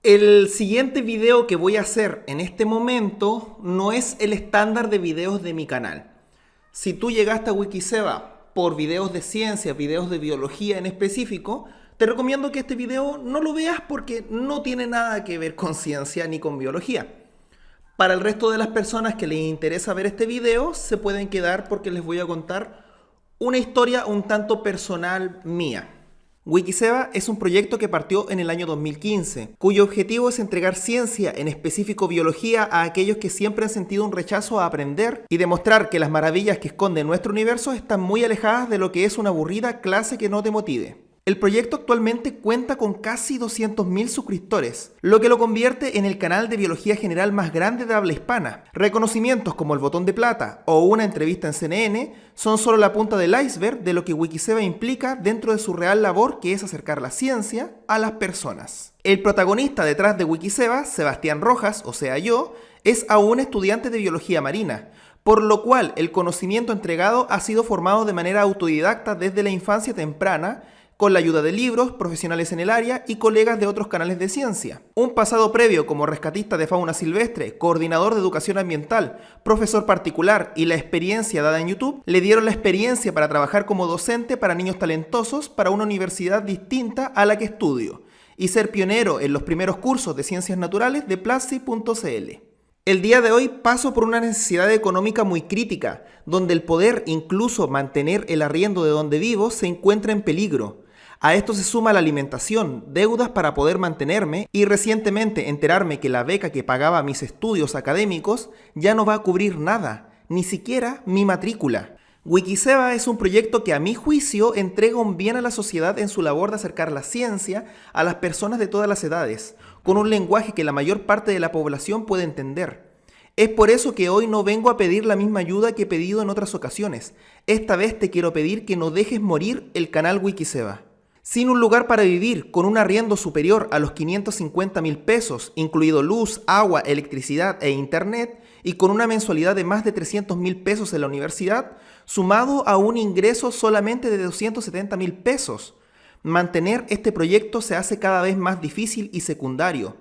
El siguiente video que voy a hacer en este momento no es el estándar de videos de mi canal. Si tú llegaste a Wikiseba por videos de ciencia, videos de biología en específico, te recomiendo que este video no lo veas porque no tiene nada que ver con ciencia ni con biología. Para el resto de las personas que les interesa ver este video, se pueden quedar porque les voy a contar una historia un tanto personal mía. Wikiseba es un proyecto que partió en el año 2015, cuyo objetivo es entregar ciencia, en específico biología, a aquellos que siempre han sentido un rechazo a aprender y demostrar que las maravillas que esconde nuestro universo están muy alejadas de lo que es una aburrida clase que no te motive. El proyecto actualmente cuenta con casi 200.000 suscriptores, lo que lo convierte en el canal de biología general más grande de habla hispana. Reconocimientos como el Botón de Plata o una entrevista en CNN son solo la punta del iceberg de lo que Wikiseba implica dentro de su real labor, que es acercar la ciencia a las personas. El protagonista detrás de Wikiseba, Sebastián Rojas, o sea yo, es aún estudiante de biología marina, por lo cual el conocimiento entregado ha sido formado de manera autodidacta desde la infancia temprana, con la ayuda de libros, profesionales en el área y colegas de otros canales de ciencia. Un pasado previo como rescatista de fauna silvestre, coordinador de educación ambiental, profesor particular y la experiencia dada en YouTube le dieron la experiencia para trabajar como docente para niños talentosos para una universidad distinta a la que estudio y ser pionero en los primeros cursos de ciencias naturales de Platzi.cl. El día de hoy paso por una necesidad económica muy crítica, donde el poder incluso mantener el arriendo de donde vivo se encuentra en peligro. A esto se suma la alimentación, deudas para poder mantenerme y recientemente enterarme que la beca que pagaba mis estudios académicos ya no va a cubrir nada, ni siquiera mi matrícula. Wikiseba es un proyecto que a mi juicio entrega un bien a la sociedad en su labor de acercar la ciencia a las personas de todas las edades, con un lenguaje que la mayor parte de la población puede entender. Es por eso que hoy no vengo a pedir la misma ayuda que he pedido en otras ocasiones. Esta vez te quiero pedir que no dejes morir el canal Wikiseba. Sin un lugar para vivir, con un arriendo superior a los 550.000 pesos, incluido luz, agua, electricidad e internet, y con una mensualidad de más de 300.000 pesos en la universidad, sumado a un ingreso solamente de 270.000 pesos. Mantener este proyecto se hace cada vez más difícil y secundario.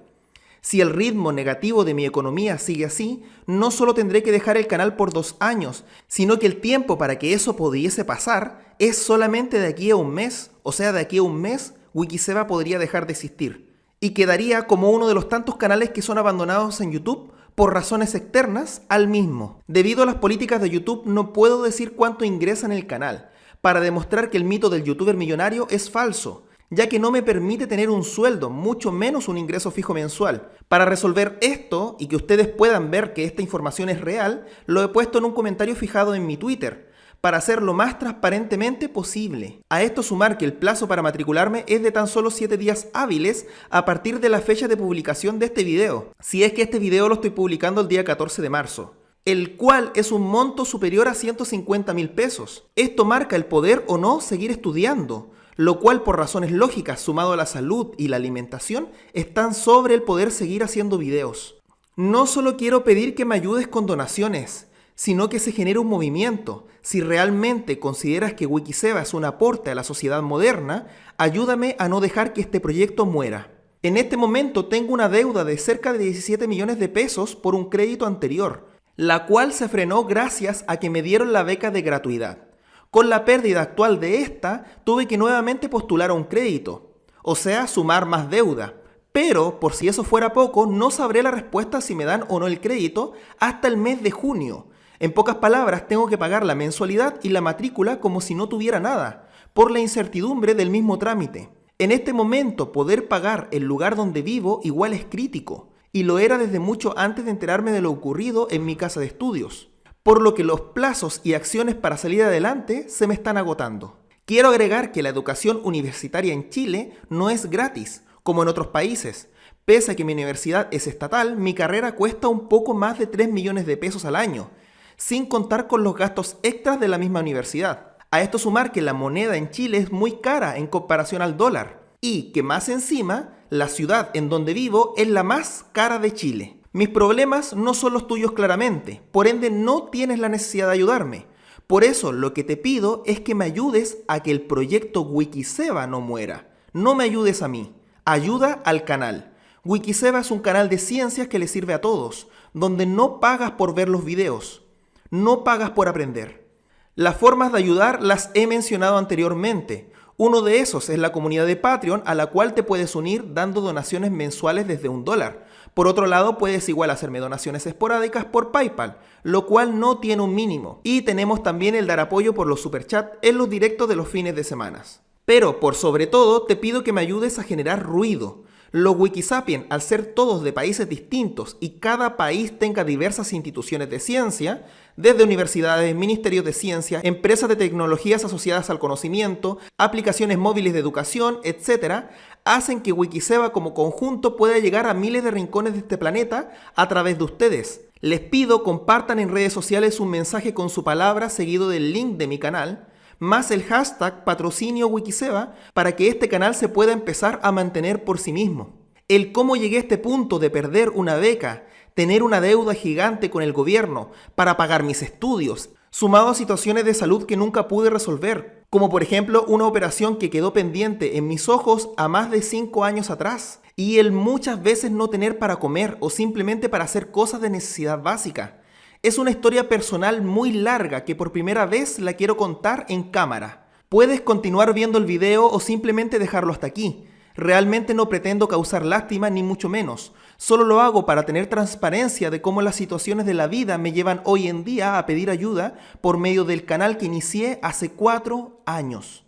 Si el ritmo negativo de mi economía sigue así, no solo tendré que dejar el canal por 2 años, sino que el tiempo para que eso pudiese pasar es solamente de aquí a un mes. O sea, de aquí a un mes, Wikiseba podría dejar de existir. Y quedaría como uno de los tantos canales que son abandonados en YouTube por razones externas al mismo. Debido a las políticas de YouTube no puedo decir cuánto ingresa en el canal, para demostrar que el mito del youtuber millonario es falso, ya que no me permite tener un sueldo, mucho menos un ingreso fijo mensual. Para resolver esto y que ustedes puedan ver que esta información es real, lo he puesto en un comentario fijado en mi Twitter, para hacerlo lo más transparentemente posible. A esto sumar que el plazo para matricularme es de tan solo 7 días hábiles a partir de la fecha de publicación de este video, si es que este video lo estoy publicando el día 14 de marzo. El cual es un monto superior a 150.000 pesos. Esto marca el poder o no seguir estudiando, lo cual por razones lógicas, sumado a la salud y la alimentación, están sobre el poder seguir haciendo videos. No solo quiero pedir que me ayudes con donaciones, sino que se genere un movimiento. Si realmente consideras que Wikiseba es un aporte a la sociedad moderna, ayúdame a no dejar que este proyecto muera. En este momento tengo una deuda de cerca de 17 millones de pesos por un crédito anterior, la cual se frenó gracias a que me dieron la beca de gratuidad. Con la pérdida actual de esta, tuve que nuevamente postular a un crédito, o sea, sumar más deuda. Pero, por si eso fuera poco, no sabré la respuesta si me dan o no el crédito hasta el mes de junio. En pocas palabras, tengo que pagar la mensualidad y la matrícula como si no tuviera nada, por la incertidumbre del mismo trámite. En este momento, poder pagar el lugar donde vivo igual es crítico, y lo era desde mucho antes de enterarme de lo ocurrido en mi casa de estudios. Por lo que los plazos y acciones para salir adelante se me están agotando. Quiero agregar que la educación universitaria en Chile no es gratis, como en otros países. Pese a que mi universidad es estatal, mi carrera cuesta un poco más de 3 millones de pesos al año, sin contar con los gastos extras de la misma universidad. A esto sumar que la moneda en Chile es muy cara en comparación al dólar, y que más encima, la ciudad en donde vivo es la más cara de Chile. Mis problemas no son los tuyos claramente, por ende no tienes la necesidad de ayudarme. Por eso lo que te pido es que me ayudes a que el proyecto Wikiseba no muera. No me ayudes a mí, ayuda al canal. Wikiseba es un canal de ciencias que le sirve a todos, donde no pagas por ver los videos, no pagas por aprender. Las formas de ayudar las he mencionado anteriormente. Uno de esos es la comunidad de Patreon, a la cual te puedes unir dando donaciones mensuales desde $1. Por otro lado, puedes igual hacerme donaciones esporádicas por PayPal, lo cual no tiene un mínimo. Y tenemos también el dar apoyo por los superchats en los directos de los fines de semana. Pero, por sobre todo, te pido que me ayudes a generar ruido. Los Wikisapiens, al ser todos de países distintos y cada país tenga diversas instituciones de ciencia, desde universidades, ministerios de ciencia, empresas de tecnologías asociadas al conocimiento, aplicaciones móviles de educación, etc., hacen que Wikiseba como conjunto pueda llegar a miles de rincones de este planeta a través de ustedes. Les pido compartan en redes sociales un mensaje con su palabra seguido del link de mi canal, más el hashtag patrocinio Wikiseba para que este canal se pueda empezar a mantener por sí mismo. El cómo llegué a este punto de perder una beca, tener una deuda gigante con el gobierno para pagar mis estudios, sumado a situaciones de salud que nunca pude resolver, como por ejemplo una operación que quedó pendiente en mis ojos a más de 5 años atrás, y el muchas veces no tener para comer o simplemente para hacer cosas de necesidad básica. Es una historia personal muy larga que por primera vez la quiero contar en cámara. Puedes continuar viendo el video o simplemente dejarlo hasta aquí. Realmente no pretendo causar lástima ni mucho menos. Solo lo hago para tener transparencia de cómo las situaciones de la vida me llevan hoy en día a pedir ayuda por medio del canal que inicié hace 4 años.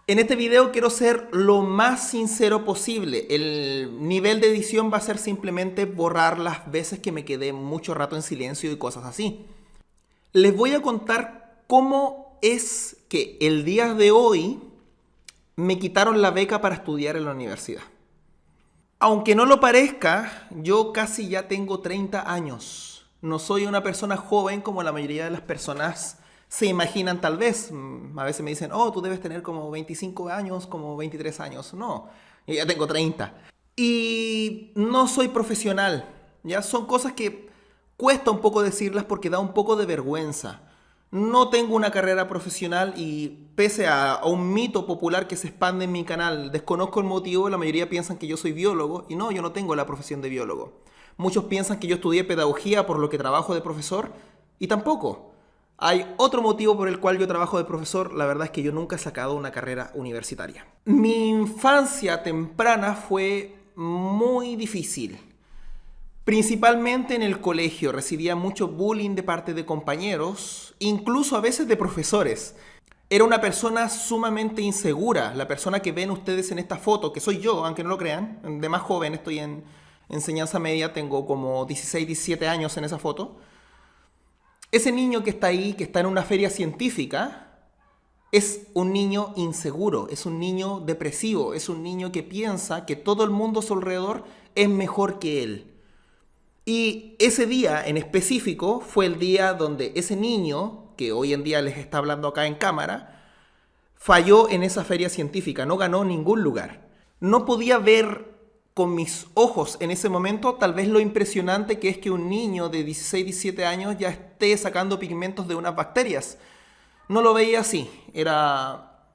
En este video quiero ser lo más sincero posible. El nivel de edición va a ser simplemente borrar las veces que me quedé mucho rato en silencio y cosas así. Les voy a contar cómo es que el día de hoy me quitaron la beca para estudiar en la universidad. Aunque no lo parezca, yo casi ya tengo 30 años. No soy una persona joven como la mayoría de las personas se imaginan tal vez. A veces me dicen, oh, tú debes tener como 25 años, como 23 años. No, yo ya tengo 30. Y no soy profesional. Ya son cosas que cuesta un poco decirlas porque da un poco de vergüenza. No tengo una carrera profesional y pese a un mito popular que se expande en mi canal, desconozco el motivo, la mayoría piensan que yo soy biólogo y no, yo no tengo la profesión de biólogo. Muchos piensan que yo estudié pedagogía por lo que trabajo de profesor y tampoco. Hay otro motivo por el cual yo trabajo de profesor, la verdad es que yo nunca he sacado una carrera universitaria. Mi infancia temprana fue muy difícil. Principalmente en el colegio, recibía mucho bullying de parte de compañeros, incluso a veces de profesores. Era una persona sumamente insegura, la persona que ven ustedes en esta foto, que soy yo, aunque no lo crean, de más joven, estoy en enseñanza media, tengo como 16, 17 años en esa foto. Ese niño que está ahí, que está en una feria científica, es un niño inseguro, es un niño depresivo, es un niño que piensa que todo el mundo a su alrededor es mejor que él. Y ese día en específico fue el día donde ese niño, que hoy en día les está hablando acá en cámara, falló en esa feria científica, no ganó ningún lugar. No podía ver con mis ojos en ese momento tal vez lo impresionante que es que un niño de 16, 17 años ya esté sacando pigmentos de unas bacterias. No lo veía así, era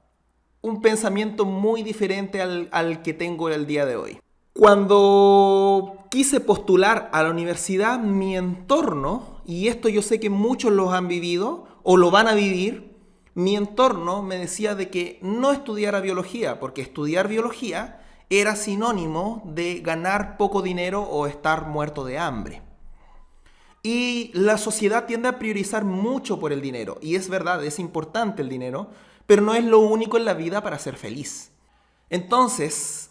un pensamiento muy diferente al que tengo el día de hoy. Cuando quise postular a la universidad, mi entorno, y esto yo sé que muchos lo han vivido o lo van a vivir, mi entorno me decía de que no estudiara biología, porque estudiar biología era sinónimo de ganar poco dinero o estar muerto de hambre. Y la sociedad tiende a priorizar mucho por el dinero, y es verdad, es importante el dinero, pero no es lo único en la vida para ser feliz. Entonces,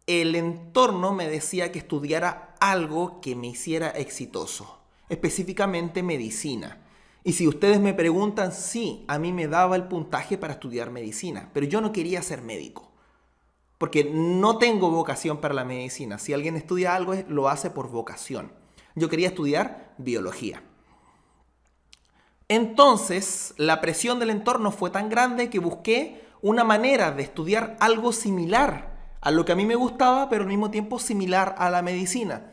el entorno me decía que estudiara algo que me hiciera exitoso, específicamente medicina. Y si ustedes me preguntan, sí, a mí me daba el puntaje para estudiar medicina, pero yo no quería ser médico, porque no tengo vocación para la medicina. Si alguien estudia algo, lo hace por vocación. Yo quería estudiar biología. Entonces, la presión del entorno fue tan grande que busqué una manera de estudiar algo similar a lo que a mí me gustaba, pero al mismo tiempo similar a la medicina.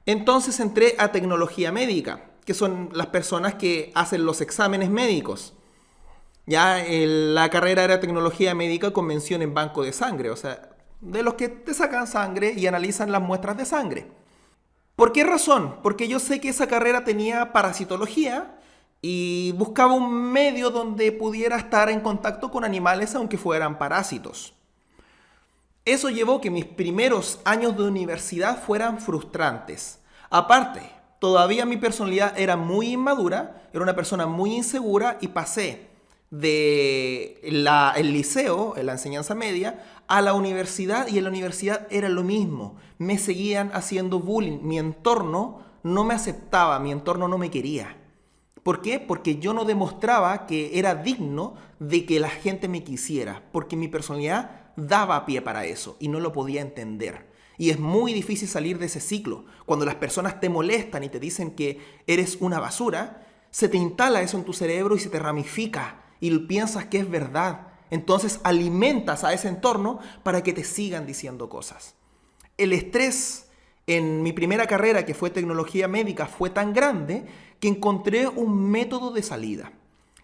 Entonces entré a tecnología médica, que son las personas que hacen los exámenes médicos. Ya la carrera era tecnología médica con mención en banco de sangre, o sea, de los que te sacan sangre y analizan las muestras de sangre. ¿Por qué razón? Porque yo sé que esa carrera tenía parasitología y buscaba un medio donde pudiera estar en contacto con animales aunque fueran parásitos. Eso llevó que mis primeros años de universidad fueran frustrantes. Aparte, todavía mi personalidad era muy inmadura, era una persona muy insegura y pasé el liceo, la enseñanza media, a la universidad, y en la universidad era lo mismo. Me seguían haciendo bullying. Mi entorno no me aceptaba, mi entorno no me quería. ¿Por qué? Porque yo no demostraba que era digno de que la gente me quisiera, porque mi personalidad daba pie para eso y no lo podía entender. Y es muy difícil salir de ese ciclo. Cuando las personas te molestan y te dicen que eres una basura, se te instala eso en tu cerebro y se te ramifica y piensas que es verdad. Entonces alimentas a ese entorno para que te sigan diciendo cosas. El estrés en mi primera carrera, que fue tecnología médica, fue tan grande que encontré un método de salida.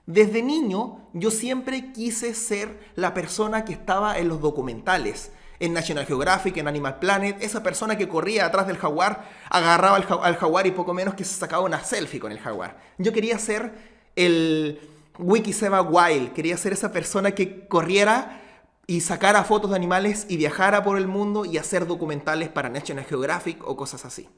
Desde niño yo siempre quise ser la persona que estaba en los documentales, en National Geographic, en Animal Planet, esa persona que corría atrás del jaguar, agarraba al jaguar y poco menos que se sacaba una selfie con el jaguar. Yo quería ser el Wikiseba Wild, quería ser esa persona que corriera y sacara fotos de animales y viajara por el mundo y hacer documentales para National Geographic o cosas así.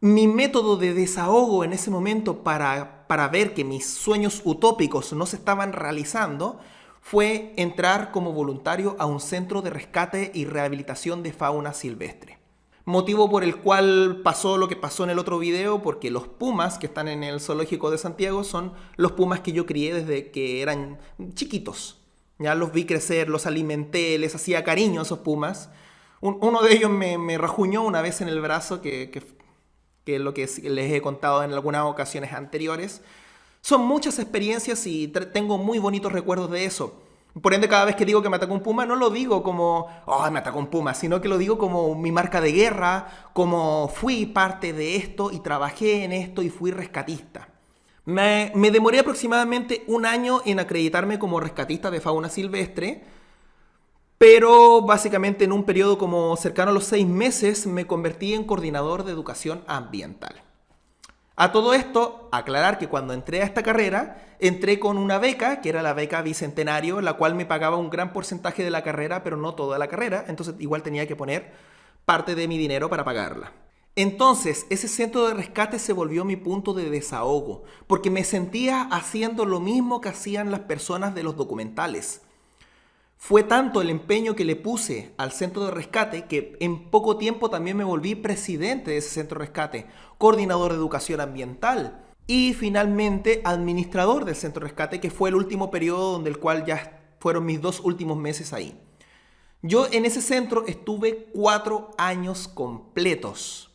Mi método de desahogo en ese momento para ver que mis sueños utópicos no se estaban realizando fue entrar como voluntario a un centro de rescate y rehabilitación de fauna silvestre. Motivo por el cual pasó lo que pasó en el otro video, porque los pumas que están en el zoológico de Santiago son los pumas que yo crié desde que eran chiquitos. Ya los vi crecer, los alimenté, les hacía cariño a esos pumas. Uno de ellos me rajuñó una vez en el brazo, que es lo que les he contado en algunas ocasiones anteriores. Son muchas experiencias y tengo muy bonitos recuerdos de eso. Por ende, cada vez que digo que me atacó un puma, no lo digo como, oh, me atacó un puma, sino que lo digo como mi marca de guerra, como fui parte de esto y trabajé en esto y fui rescatista. Me demoré aproximadamente un año en acreditarme como rescatista de fauna silvestre, pero básicamente en un periodo como cercano a los 6 meses me convertí en coordinador de educación ambiental. A todo esto, aclarar que cuando entré a esta carrera, entré con una beca, que era la beca Bicentenario, la cual me pagaba un gran porcentaje de la carrera, pero no toda la carrera, entonces igual tenía que poner parte de mi dinero para pagarla. Entonces, ese centro de rescate se volvió mi punto de desahogo, porque me sentía haciendo lo mismo que hacían las personas de los documentales. Fue tanto el empeño que le puse al centro de rescate que en poco tiempo también me volví presidente de ese centro de rescate, coordinador de educación ambiental y finalmente administrador del centro de rescate, que fue el último periodo donde el cual ya fueron mis 2 últimos meses ahí. Yo en ese centro estuve 4 años completos.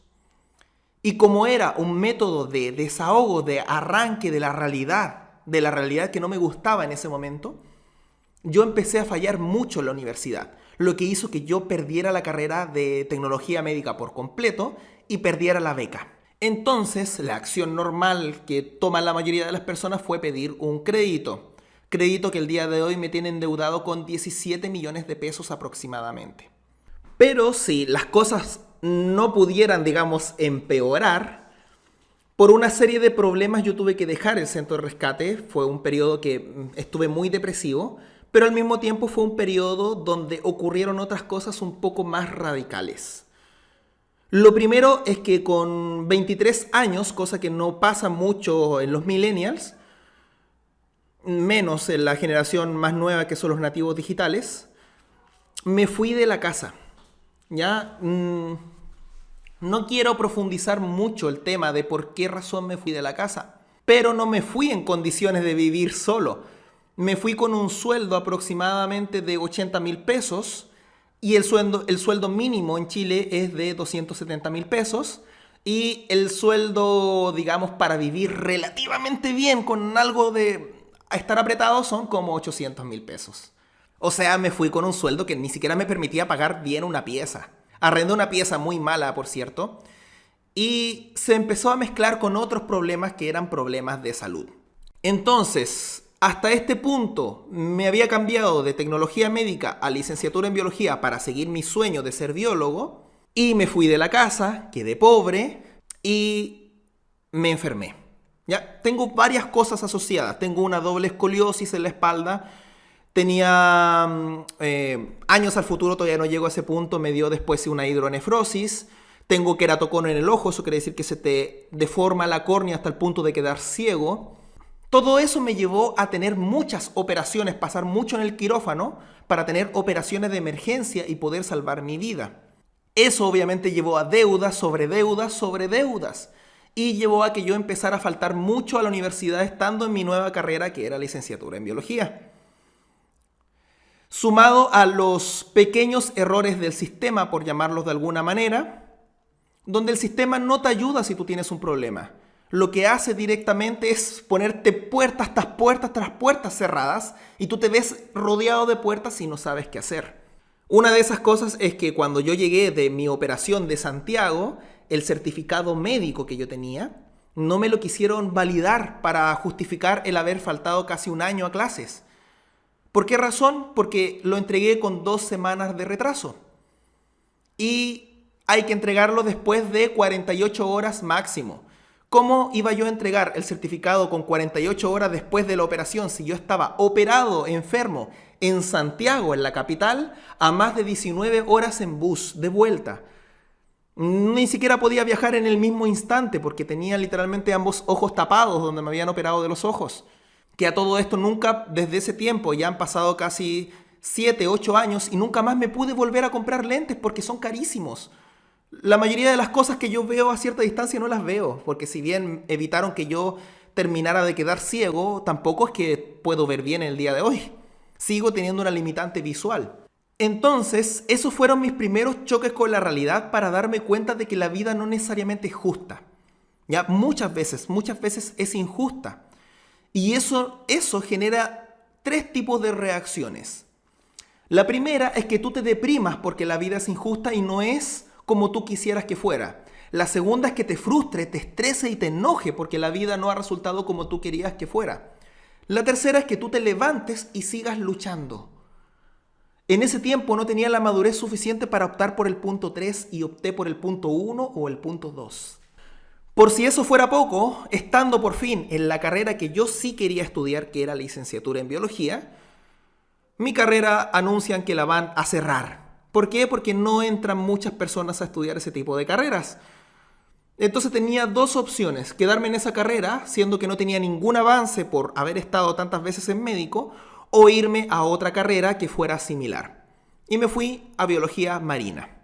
Y como era un método de desahogo, de arranque de la realidad que no me gustaba en ese momento, yo empecé a fallar mucho en la universidad, lo que hizo que yo perdiera la carrera de tecnología médica por completo y perdiera la beca. Entonces, la acción normal que toman la mayoría de las personas fue pedir un crédito. Crédito que el día de hoy me tiene endeudado con 17 millones de pesos aproximadamente. Pero si las cosas no pudieran, digamos, empeorar, por una serie de problemas yo tuve que dejar el centro de rescate. Fue un periodo que estuve muy depresivo, pero al mismo tiempo fue un periodo donde ocurrieron otras cosas un poco más radicales. Lo primero es que con 23 años, cosa que no pasa mucho en los millennials, menos en la generación más nueva que son los nativos digitales, me fui de la casa. ¿Ya? No quiero profundizar mucho el tema de por qué razón me fui de la casa, pero no me fui en condiciones de vivir solo. Me fui con un sueldo aproximadamente de 80.000 pesos y el sueldo mínimo en Chile es de 270.000 pesos y el sueldo, digamos, para vivir relativamente bien con algo de estar apretado son como 800.000 pesos. O sea, me fui con un sueldo que ni siquiera me permitía pagar bien una pieza. Arrendé una pieza muy mala, por cierto, y se empezó a mezclar con otros problemas que eran problemas de salud. Entonces, hasta este punto me había cambiado de tecnología médica a licenciatura en biología para seguir mi sueño de ser biólogo y me fui de la casa, quedé pobre y me enfermé. ¿Ya? Tengo varias cosas asociadas. Tengo una doble escoliosis en la espalda. Tenía años al futuro, todavía no llego a ese punto. Me dio después una hidronefrosis. Tengo queratocono en el ojo, eso quiere decir que se te deforma la córnea hasta el punto de quedar ciego. Todo eso me llevó a tener muchas operaciones, pasar mucho en el quirófano para tener operaciones de emergencia y poder salvar mi vida. Eso obviamente llevó a deudas sobre deudas sobre deudas y llevó a que yo empezara a faltar mucho a la universidad estando en mi nueva carrera que era licenciatura en biología. Sumado a los pequeños errores del sistema, por llamarlos de alguna manera, donde el sistema no te ayuda si tú tienes un problema. Lo que hace directamente es ponerte puertas tras puertas cerradas y tú te ves rodeado de puertas y no sabes qué hacer. Una de esas cosas es que cuando yo llegué de mi operación de Santiago, el certificado médico que yo tenía, no me lo quisieron validar para justificar el haber faltado casi un año a clases. ¿Por qué razón? Porque lo entregué con 2 semanas de retraso. Y hay que entregarlo después de 48 horas máximo. ¿Cómo iba yo a entregar el certificado con 48 horas después de la operación si yo estaba operado, enfermo, en Santiago, en la capital, a más de 19 horas en bus, de vuelta? Ni siquiera podía viajar en el mismo instante porque tenía literalmente ambos ojos tapados donde me habían operado de los ojos. Que a todo esto nunca, desde ese tiempo, ya han pasado casi 7, 8 años y nunca más me pude volver a comprar lentes porque son carísimos. La mayoría de las cosas que yo veo a cierta distancia no las veo, porque si bien evitaron que yo terminara de quedar ciego, tampoco es que puedo ver bien el día de hoy. Sigo teniendo una limitante visual. Entonces, esos fueron mis primeros choques con la realidad para darme cuenta de que la vida no necesariamente es justa. Ya muchas veces es injusta. Y eso genera 3 tipos de reacciones. La primera es que tú te deprimas porque la vida es injusta y no es como tú quisieras que fuera. La segunda es que te frustre, te estrese y te enoje porque la vida no ha resultado como tú querías que fuera. La tercera es que tú te levantes y sigas luchando. En ese tiempo no tenía la madurez suficiente para optar por el punto 3 y opté por el punto 1 o el punto 2. Por si eso fuera poco, estando por fin en la carrera que yo sí quería estudiar, que era licenciatura en biología, mi carrera anuncian que la van a cerrar. ¿Por qué? Porque no entran muchas personas a estudiar ese tipo de carreras. Entonces tenía 2 opciones: quedarme en esa carrera, siendo que no tenía ningún avance por haber estado tantas veces en médico, o irme a otra carrera que fuera similar. Y me fui a biología marina.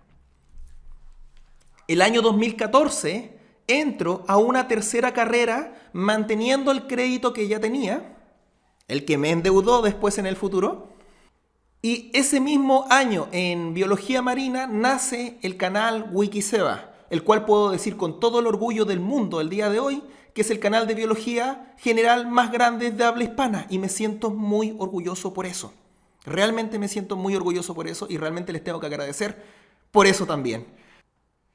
El año 2014 entro a una tercera carrera manteniendo el crédito que ya tenía, el que me endeudó después en el futuro. Y ese mismo año en biología marina nace el canal Wikiseba, el cual puedo decir con todo el orgullo del mundo el día de hoy que es el canal de biología general más grande de habla hispana, y me siento muy orgulloso por eso. Realmente me siento muy orgulloso por eso y realmente les tengo que agradecer por eso también.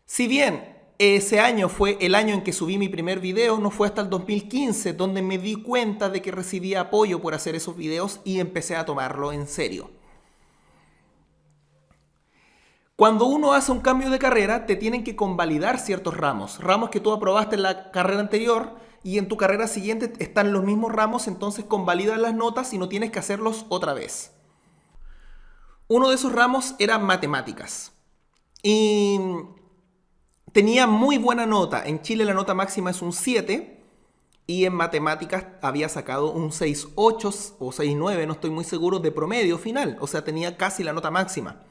Si bien ese año fue el año en que subí mi primer video, no fue hasta el 2015 donde me di cuenta de que recibía apoyo por hacer esos videos y empecé a tomarlo en serio. Cuando uno hace un cambio de carrera, te tienen que convalidar ciertos ramos que tú aprobaste en la carrera anterior y en tu carrera siguiente están los mismos ramos, entonces convalidan las notas y no tienes que hacerlos otra vez. Uno de esos ramos era matemáticas y tenía muy buena nota. En Chile la nota máxima es un 7 y en matemáticas había sacado un 6.8 o 6.9, no estoy muy seguro, de promedio final, o sea, tenía casi la nota máxima.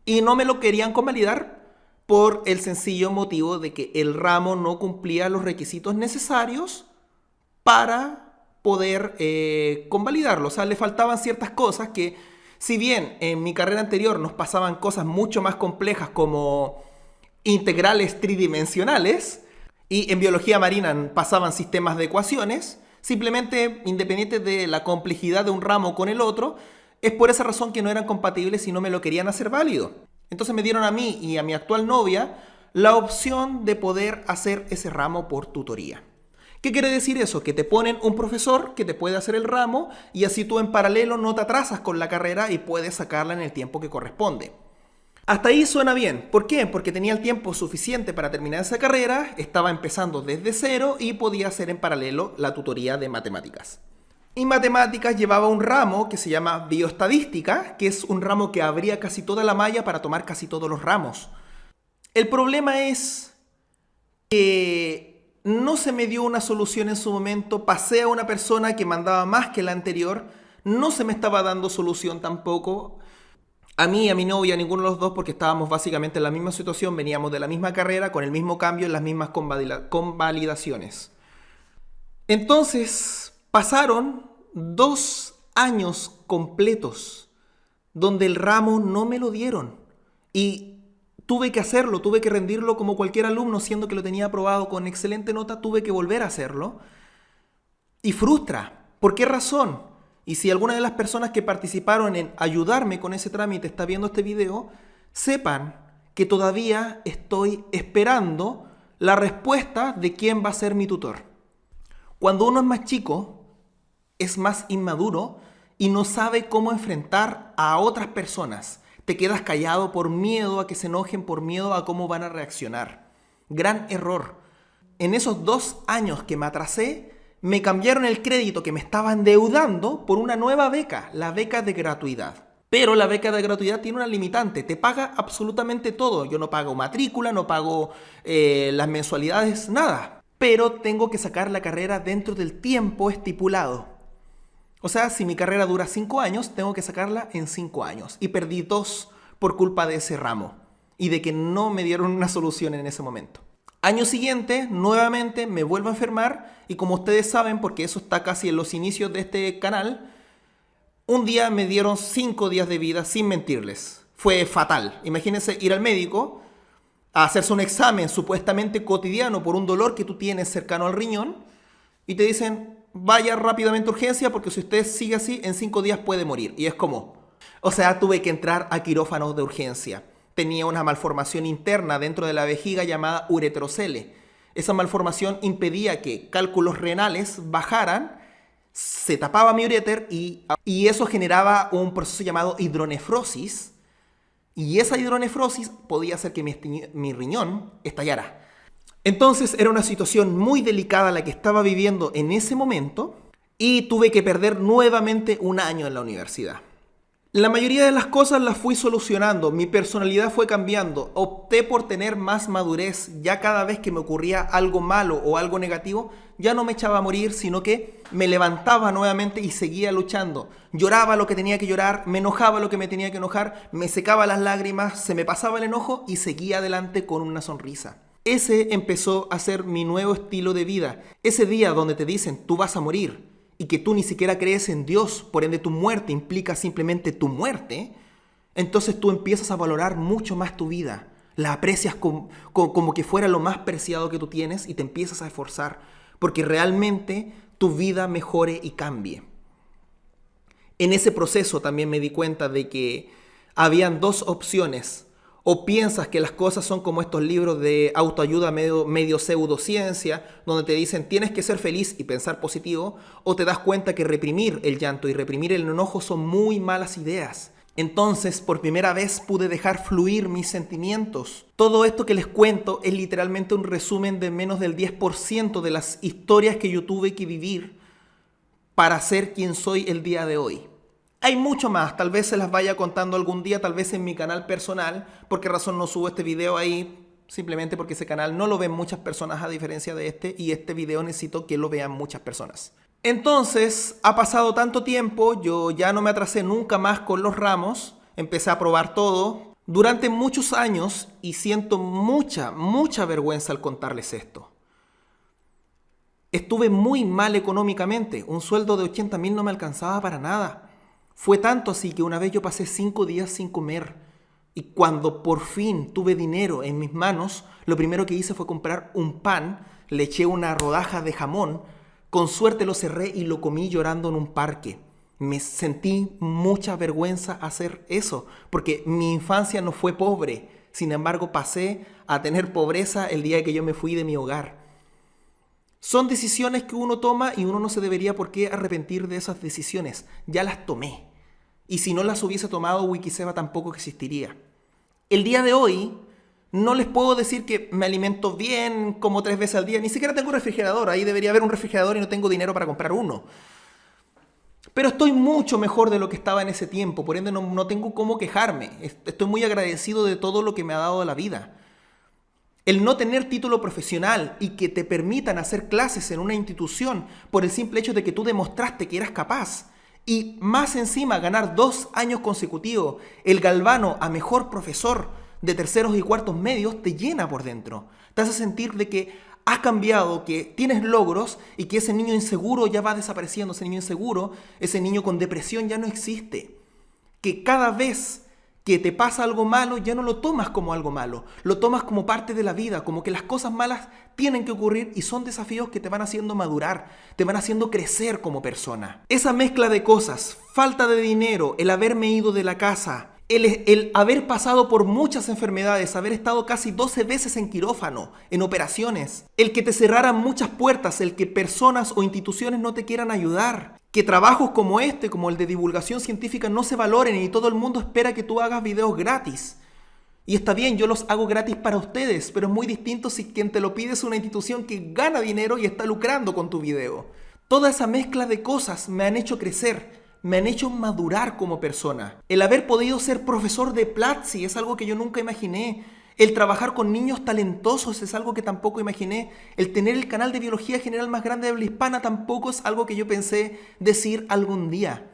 Y no me lo querían convalidar por el sencillo motivo de que el ramo no cumplía los requisitos necesarios para poder convalidarlo. O sea, le faltaban ciertas cosas que, si bien en mi carrera anterior nos pasaban cosas mucho más complejas como integrales tridimensionales, y en biología marina pasaban sistemas de ecuaciones, simplemente independiente de la complejidad de un ramo con el otro, es por esa razón que no eran compatibles y no me lo querían hacer válido. Entonces me dieron a mí y a mi actual novia la opción de poder hacer ese ramo por tutoría. ¿Qué quiere decir eso? Que te ponen un profesor que te puede hacer el ramo y así tú en paralelo no te atrasas con la carrera y puedes sacarla en el tiempo que corresponde. Hasta ahí suena bien. ¿Por qué? Porque tenía el tiempo suficiente para terminar esa carrera, estaba empezando desde cero y podía hacer en paralelo la tutoría de matemáticas. Y matemáticas llevaba un ramo que se llama bioestadística, que es un ramo que abría casi toda la malla para tomar casi todos los ramos. El problema es que no se me dio una solución en su momento, pasé a una persona que mandaba más que la anterior, no se me estaba dando solución tampoco. A mí y a mi novia, ninguno de los dos, porque estábamos básicamente en la misma situación, veníamos de la misma carrera, con el mismo cambio, en las mismas convalidaciones. Entonces, pasaron 2 años completos donde el ramo no me lo dieron. Y tuve que hacerlo, tuve que rendirlo como cualquier alumno, siendo que lo tenía aprobado con excelente nota, tuve que volver a hacerlo. Y frustra. ¿Por qué razón? Y si alguna de las personas que participaron en ayudarme con ese trámite está viendo este video, sepan que todavía estoy esperando la respuesta de quién va a ser mi tutor. Cuando uno es más chico, es más inmaduro y no sabe cómo enfrentar a otras personas. Te quedas callado por miedo a que se enojen, por miedo a cómo van a reaccionar. Gran error. En esos 2 años que me atrasé, me cambiaron el crédito que me estaba endeudando por una nueva beca, la beca de gratuidad. Pero la beca de gratuidad tiene una limitante, te paga absolutamente todo. Yo no pago matrícula, no pago las mensualidades, nada. Pero tengo que sacar la carrera dentro del tiempo estipulado. O sea, si mi carrera dura 5 años, tengo que sacarla en 5 años. Y perdí 2 por culpa de ese ramo y de que no me dieron una solución en ese momento. Año siguiente, nuevamente me vuelvo a enfermar y como ustedes saben, porque eso está casi en los inicios de este canal, un día me dieron 5 días de vida sin mentirles. Fue fatal. Imagínense ir al médico a hacerse un examen supuestamente cotidiano por un dolor que tú tienes cercano al riñón y te dicen, vaya rápidamente a urgencia porque si usted sigue así, en 5 días puede morir. Y es como, o sea, tuve que entrar a quirófano de urgencia. Tenía una malformación interna dentro de la vejiga llamada uretrocele. Esa malformación impedía que cálculos renales bajaran, se tapaba mi uréter y eso generaba un proceso llamado hidronefrosis. Y esa hidronefrosis podía hacer que mi riñón estallara. Entonces era una situación muy delicada la que estaba viviendo en ese momento y tuve que perder nuevamente 1 año en la universidad. La mayoría de las cosas las fui solucionando, mi personalidad fue cambiando, opté por tener más madurez, ya cada vez que me ocurría algo malo o algo negativo, ya no me echaba a morir, sino que me levantaba nuevamente y seguía luchando. Lloraba lo que tenía que llorar, me enojaba lo que me tenía que enojar, me secaba las lágrimas, se me pasaba el enojo y seguía adelante con una sonrisa. Ese empezó a ser mi nuevo estilo de vida. Ese día donde te dicen, tú vas a morir, y que tú ni siquiera crees en Dios, por ende tu muerte implica simplemente tu muerte, entonces tú empiezas a valorar mucho más tu vida. La aprecias como que fuera lo más preciado que tú tienes y te empiezas a esforzar porque realmente tu vida mejore y cambie. En ese proceso también me di cuenta de que habían 2 opciones. O piensas que las cosas son como estos libros de autoayuda medio pseudociencia, donde te dicen tienes que ser feliz y pensar positivo, o te das cuenta que reprimir el llanto y reprimir el enojo son muy malas ideas. Entonces, por primera vez pude dejar fluir mis sentimientos. Todo esto que les cuento es literalmente un resumen de menos del 10% de las historias que yo tuve que vivir para ser quien soy el día de hoy. Hay mucho más, tal vez se las vaya contando algún día, tal vez en mi canal personal. ¿Por qué razón no subo este video ahí? Simplemente porque ese canal no lo ven muchas personas a diferencia de este, y este video necesito que lo vean muchas personas. Entonces, ha pasado tanto tiempo, yo ya no me atrasé nunca más con los ramos, empecé a probar todo durante muchos años y siento mucha vergüenza al contarles esto. Estuve muy mal económicamente, un sueldo de 80.000 no me alcanzaba para nada. Fue tanto así que una vez yo pasé 5 días sin comer y cuando por fin tuve dinero en mis manos, lo primero que hice fue comprar un pan, le eché una rodaja de jamón, con suerte lo cerré y lo comí llorando en un parque. Me sentí mucha vergüenza hacer eso, porque mi infancia no fue pobre, sin embargo pasé a tener pobreza el día que yo me fui de mi hogar. Son decisiones que uno toma y uno no se debería por qué arrepentir de esas decisiones. Ya las tomé. Y si no las hubiese tomado, Wikiseba tampoco existiría. El día de hoy no les puedo decir que me alimento bien, como 3 veces al día. Ni siquiera tengo un refrigerador. Ahí debería haber un refrigerador y no tengo dinero para comprar uno. Pero estoy mucho mejor de lo que estaba en ese tiempo. Por ende no tengo cómo quejarme. Estoy muy agradecido de todo lo que me ha dado la vida. El no tener título profesional y que te permitan hacer clases en una institución por el simple hecho de que tú demostraste que eras capaz y más encima ganar 2 años consecutivos el Galvano a mejor profesor de terceros y cuartos medios te llena por dentro. Te hace sentir de que has cambiado, que tienes logros y que ese niño inseguro ya va desapareciendo, ese niño inseguro, ese niño con depresión ya no existe. Que cada vez que te pasa algo malo, ya no lo tomas como algo malo, lo tomas como parte de la vida, como que las cosas malas tienen que ocurrir y son desafíos que te van haciendo madurar, te van haciendo crecer como persona. Esa mezcla de cosas, falta de dinero, el haberme ido de la casa, el haber pasado por muchas enfermedades, haber estado casi 12 veces en quirófano, en operaciones, el que te cerraran muchas puertas, el que personas o instituciones no te quieran ayudar, que trabajos como este, como el de divulgación científica, no se valoren y todo el mundo espera que tú hagas videos gratis. Y está bien, yo los hago gratis para ustedes, pero es muy distinto si quien te lo pide es una institución que gana dinero y está lucrando con tu video. Toda esa mezcla de cosas me han hecho crecer, me han hecho madurar como persona. El haber podido ser profesor de Platzi es algo que yo nunca imaginé. El trabajar con niños talentosos es algo que tampoco imaginé. El tener el canal de biología general más grande de habla hispana tampoco es algo que yo pensé decir algún día.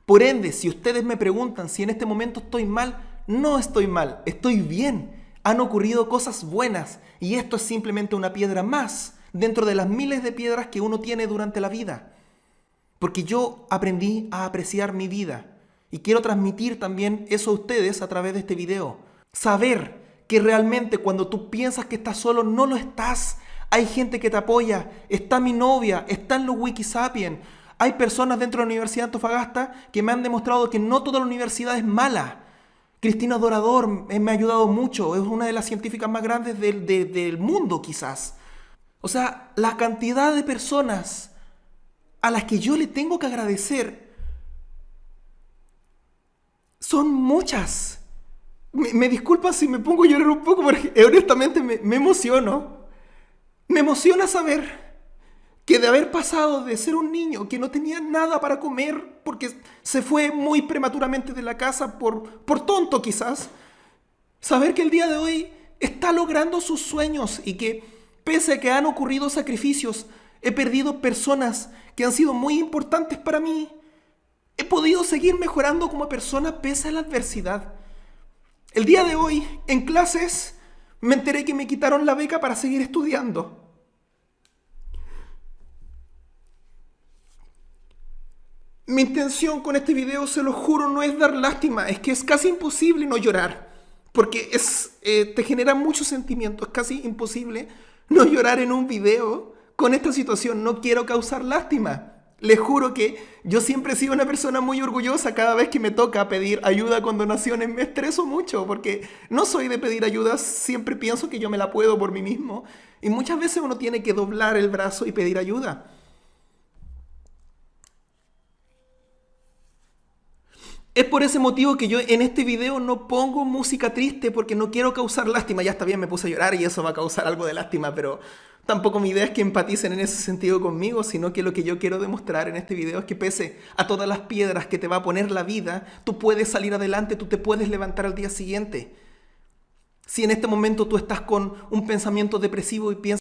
Por ende, si ustedes me preguntan si en este momento estoy mal, no estoy mal, estoy bien. Han ocurrido cosas buenas y esto es simplemente una piedra más dentro de las miles de piedras que uno tiene durante la vida. Porque yo aprendí a apreciar mi vida y quiero transmitir también eso a ustedes a través de este video. Saber que realmente cuando tú piensas que estás solo, no lo estás. Hay gente que te apoya, está mi novia, están los Wikisapiens. Hay personas dentro de la Universidad de Antofagasta que me han demostrado que no toda la universidad es mala. Cristina Dorador me ha ayudado mucho, es una de las científicas más grandes del mundo quizás. O sea, la cantidad de personas a las que yo le tengo que agradecer son muchas. Me disculpan si me pongo a llorar un poco porque honestamente me emociono. Me emociona saber que de haber pasado de ser un niño que no tenía nada para comer porque se fue muy prematuramente de la casa por tonto quizás, saber que el día de hoy está logrando sus sueños y que pese a que han ocurrido sacrificios, he perdido personas que han sido muy importantes para mí. He podido seguir mejorando como persona pese a la adversidad. El día de hoy, en clases, me enteré que me quitaron la beca para seguir estudiando. Mi intención con este video, se lo juro, no es dar lástima. Es que es casi imposible no llorar. Porque te genera mucho sentimiento. Es casi imposible no llorar en un video con esta situación. No quiero causar lástima. Les juro que yo siempre he sido una persona muy orgullosa. Cada vez que me toca pedir ayuda con donaciones me estreso mucho porque no soy de pedir ayuda. Siempre pienso que yo me la puedo por mí mismo. Y muchas veces uno tiene que doblar el brazo y pedir ayuda. Es por ese motivo que yo en este video no pongo música triste porque no quiero causar lástima. Ya está bien, me puse a llorar y eso va a causar algo de lástima, pero tampoco mi idea es que empaticen en ese sentido conmigo, sino que lo que yo quiero demostrar en este video es que pese a todas las piedras que te va a poner la vida, tú puedes salir adelante, tú te puedes levantar al día siguiente. Si en este momento tú estás con un pensamiento depresivo y piensas